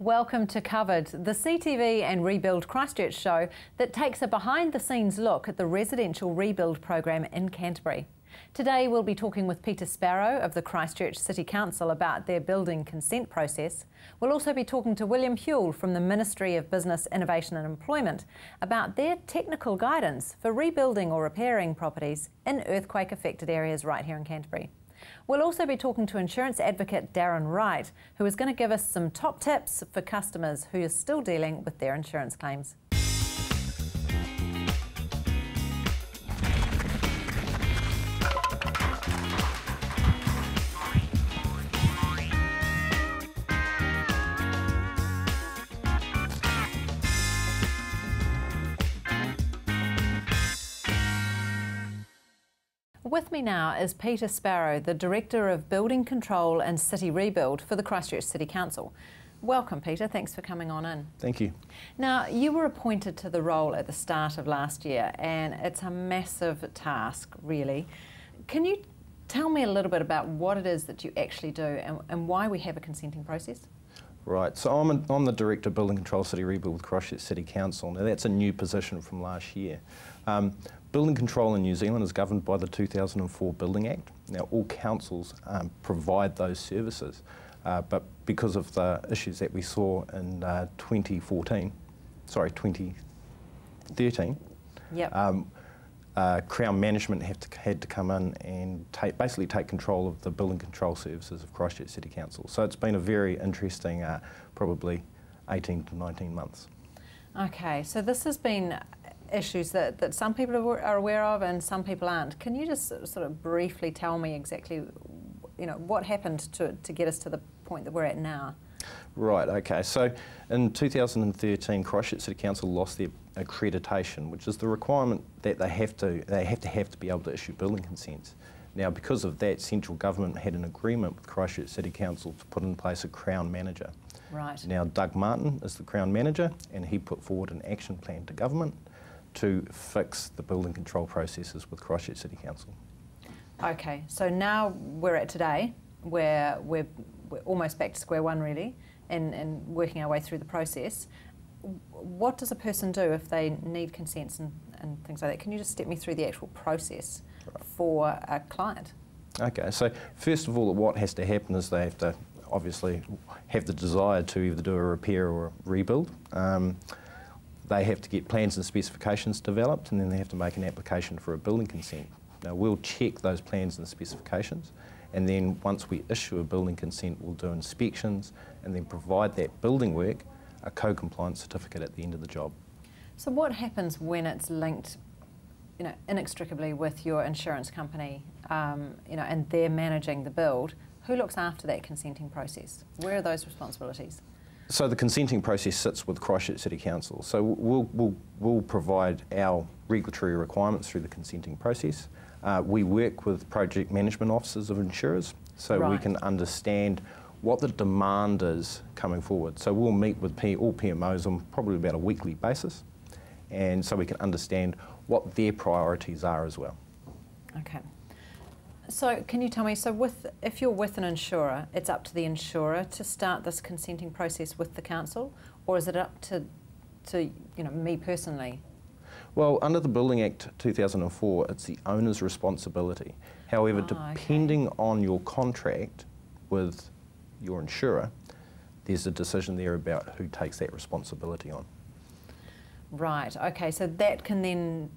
Welcome to Covered, the CTV and Rebuild Christchurch show that takes a behind-the-scenes look at the residential rebuild program in Canterbury. Today we'll be talking with Peter Sparrow of the Christchurch City Council about their building consent process. We'll also be talking to William Huell from the Ministry of Business, Innovation and Employment about their technical guidance for rebuilding or repairing properties in earthquake-affected areas right here in Canterbury. We'll also be talking to insurance advocate Darren Wright, who is going to give us some top tips for customers who are still dealing with their insurance claims. With me now is Peter Sparrow, the Director of Building Control and City Rebuild for the Christchurch City Council. Welcome, Peter. Thanks for coming on in. Thank you. Now, you were appointed to the role at the start of last year, and it's a massive task, really. Can you tell me a little bit about what it is that you actually do and why we have a consenting process? Right, so I'm the Director of Building Control City Rebuild with Christchurch City Council. Now that's a new position from last year. Building control in New Zealand is governed by the 2004 Building Act. Now all councils provide those services, but because of the issues that we saw in 2013, Yep. Crown Management had to come in and basically take control of the building control services of Christchurch City Council. So it's been a very interesting, probably 18 to 19 months. Okay, so this has been issues that some people are aware of and some people aren't. Can you just sort of briefly tell me exactly, what happened to get us to the point that we're at now? Right, okay, so in 2013 Christchurch City Council lost their accreditation, which is the requirement that they have to be able to issue building consents. Now because of that, central government had an agreement with Christchurch City Council to put in place a Crown Manager. Right. Now Doug Martin is the Crown Manager and he put forward an action plan to government to fix the building control processes with Christchurch City Council. Okay, so now we're at today, where we're almost back to square one really, and working our way through the process. What does a person do if they need consents and things like that? Can you just step me through the actual process for a client? Okay, so first of all, what has to happen is they have to obviously have the desire to either do a repair or a rebuild. They have to get plans and specifications developed, and then they have to make an application for a building consent. Now we'll check those plans and specifications, and then once we issue a building consent, we'll do inspections and then provide that building work a co-compliance certificate at the end of the job. So what happens when it's linked, inextricably with your insurance company, and they're managing the build? Who looks after that consenting process? Where are those responsibilities? So the consenting process sits with Christchurch City Council. So we'll provide our regulatory requirements through the consenting process. We work with project management officers of insurers, so we can understand what the demand is coming forward. So we'll meet with all PMOs on probably about a weekly basis, and so we can understand what their priorities are as well. Okay. So can you tell me, if you're with an insurer, it's up to the insurer to start this consenting process with the council, or is it up to me personally? Well, under the Building Act 2004, it's the owner's responsibility. However, depending on your contract with your insurer, there's a decision there about who takes that responsibility on. Right, okay, so that can then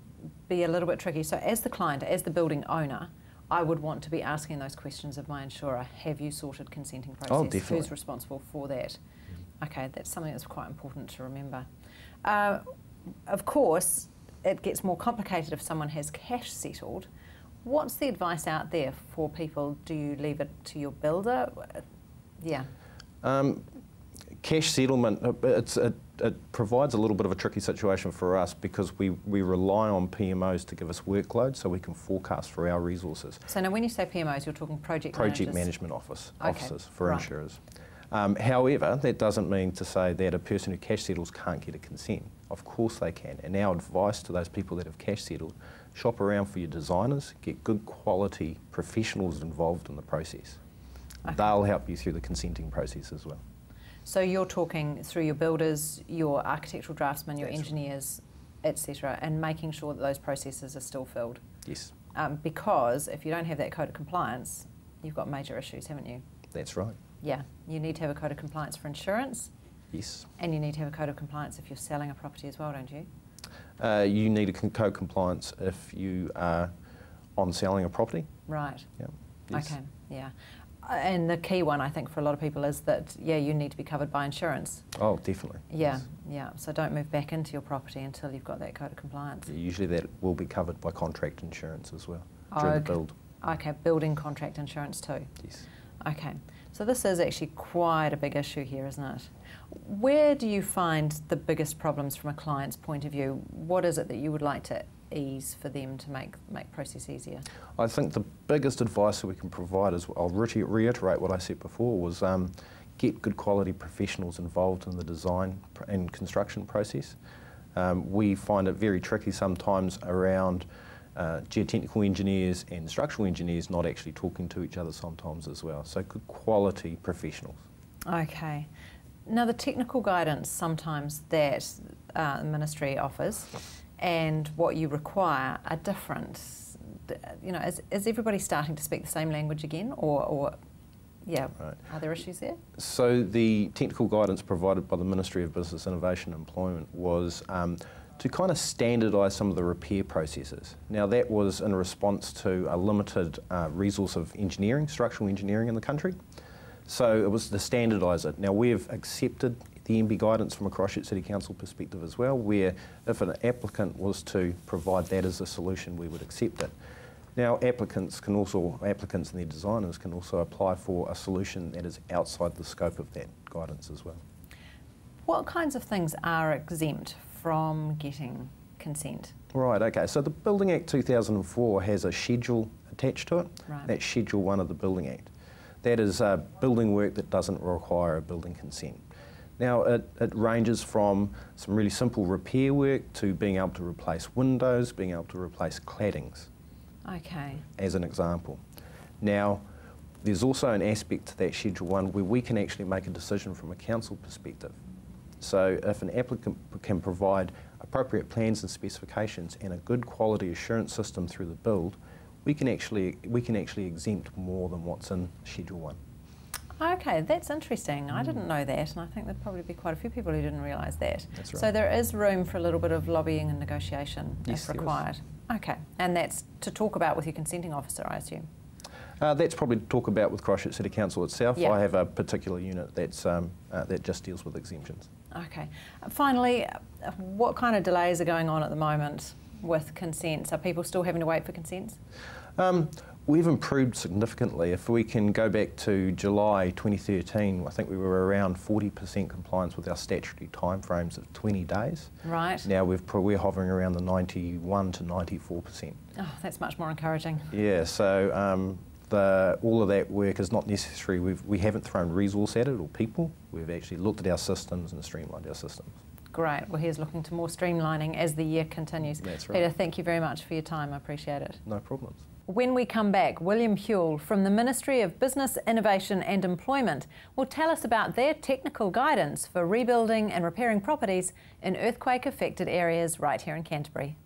be a little bit tricky. So as the client, as the building owner, I would want to be asking those questions of my insurer. Have you sorted consenting process? Oh, definitely. Who's responsible for that? Okay, that's something that's quite important to remember. Of course, it gets more complicated if someone has cash settled. What's the advice out there for people? Do you leave it to your builder? Yeah. Cash settlement, it provides a little bit of a tricky situation for us because we rely on PMOs to give us workload so we can forecast for our resources. So now when you say PMOs, you're talking project management officers for insurers. However, that doesn't mean to say that a person who cash settles can't get a consent. Of course they can, and our advice to those people that have cash settled, shop around for your designers, get good quality professionals involved in the process. Okay. They'll help you through the consenting process as well. So you're talking through your builders, your architectural draftsmen, your That's engineers, etc., and making sure that those processes are still filled. Yes. Because if you don't have that code of compliance, you've got major issues, haven't you? That's right. Yeah, you need to have a code of compliance for insurance. Yes. And you need to have a code of compliance if you're selling a property as well, don't you? You need a code compliance if you are on selling a property. Right. Yeah. Yes. Okay, yeah. And the key one, I think, for a lot of people is that, yeah, you need to be covered by insurance. Oh, definitely. Yeah, Yes. yeah. So don't move back into your property until you've got that code of compliance. Usually that will be covered by contract insurance as well during the build. Okay, building contract insurance too. Yes. Okay, so this is actually quite a big issue here, isn't it? Where do you find the biggest problems from a client's point of view? What is it that you would like to ease for them to make process easier? I think the biggest advice that we can provide is, I'll reiterate what I said before, was get good quality professionals involved in the design and construction process. We find it very tricky sometimes around geotechnical engineers and structural engineers not actually talking to each other sometimes as well. So good quality professionals. Okay. Now the technical guidance sometimes that the ministry offers and what you require are different. You know, is everybody starting to speak the same language again, or yeah, right. Are there issues there? So the technical guidance provided by the Ministry of Business, Innovation and Employment was to kind of standardise some of the repair processes. Now that was in response to a limited resource of engineering, structural engineering in the country. So it was to standardise it. Now we've accepted the MB guidance from a Christchurch City Council perspective as well, where if an applicant was to provide that as a solution, we would accept it. Now applicants and their designers can also apply for a solution that is outside the scope of that guidance as well. What kinds of things are exempt from getting consent? Right, okay, so the Building Act 2004 has a schedule attached to it. Right. That's Schedule 1 of the Building Act. That is building work that doesn't require a building consent. Now it ranges from some really simple repair work to being able to replace windows, being able to replace claddings. Okay. As an example. Now there's also an aspect to that Schedule 1 where we can actually make a decision from a council perspective. So if an applicant can provide appropriate plans and specifications and a good quality assurance system through the build, we can actually exempt more than what's in Schedule 1. Okay, that's interesting. I didn't know that, and I think there'd probably be quite a few people who didn't realise that. That's right. So there is room for a little bit of lobbying and negotiation yes, if required. Okay, and that's to talk about with your consenting officer, I assume? That's probably to talk about with Christchurch City Council itself. Yep. I have a particular unit that's, that just deals with exemptions. Okay. Finally, what kind of delays are going on at the moment with consents? Are people still having to wait for consents? We've improved significantly. If we can go back to July 2013, I think we were around 40% compliance with our statutory timeframes of 20 days. Right. Now we're hovering around the 91 to 94%. Oh, that's much more encouraging. Yeah, so all of that work is not necessary. We haven't thrown resource at it or people. We've actually looked at our systems and streamlined our systems. Great. Well, here's looking to more streamlining as the year continues. That's right. Peter, thank you very much for your time. I appreciate it. No problems. When we come back, William Hewell from the Ministry of Business, Innovation and Employment will tell us about their technical guidance for rebuilding and repairing properties in earthquake-affected areas right here in Canterbury.